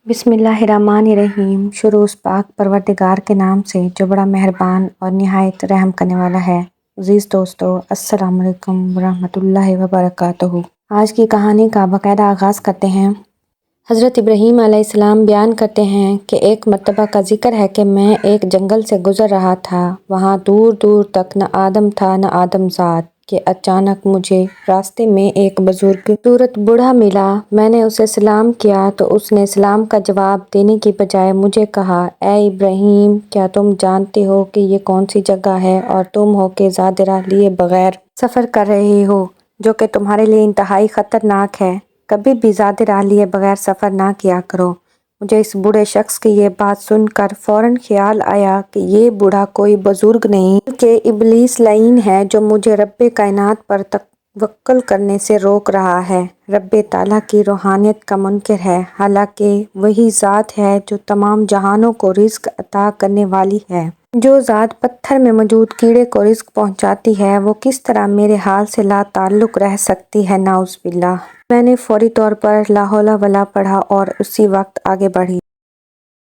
بسم اللہ الرحمن الرحیم۔ شروع اس پاک پروردگار کے نام سے جو بڑا مہربان اور نہایت رحم کرنے والا ہے۔ عزیز دوستو، السلام علیکم ورحمۃ اللہ وبرکاتہ۔ آج کی کہانی کا باقاعدہ آغاز کرتے ہیں۔ حضرت ابراہیم علیہ السلام بیان کرتے ہیں کہ ایک مرتبہ کا ذکر ہے کہ میں ایک جنگل سے گزر رہا تھا۔ وہاں دور دور تک نہ آدم تھا نہ آدم زاد کہ اچانک مجھے راستے میں ایک بزرگ صورت بوڑھا ملا۔ میں نے اسے سلام کیا تو اس نے سلام کا جواب دینے کی بجائے مجھے کہا، اے ابراہیم، کیا تم جانتے ہو کہ یہ کون سی جگہ ہے اور تم ہو کہ زیادہ راہ لیے بغیر سفر کر رہے ہو، جو کہ تمہارے لیے انتہائی خطرناک ہے۔ کبھی بھی زیادہ راہ لیے بغیر سفر نہ کیا کرو۔ مجھے اس بوڑھے شخص کی یہ بات سن کر فوراً خیال آیا کہ یہ بوڑھا کوئی بزرگ نہیں بلکہ ابلیس لعین ہے جو مجھے رب کائنات پر توکل کرنے سے روک رہا ہے۔ رب تعالیٰ کی روحانیت کا منکر ہے، حالانکہ وہی ذات ہے جو تمام جہانوں کو رزق عطا کرنے والی ہے۔ جو ذات پتھر میں موجود کیڑے کو رزق پہنچاتی ہے، وہ کس طرح میرے حال سے لا تعلق رہ سکتی ہے؟ نعوذ باللہ۔ میں نے فوری طور پر لا حول ولا پڑھا اور اسی وقت آگے بڑھی۔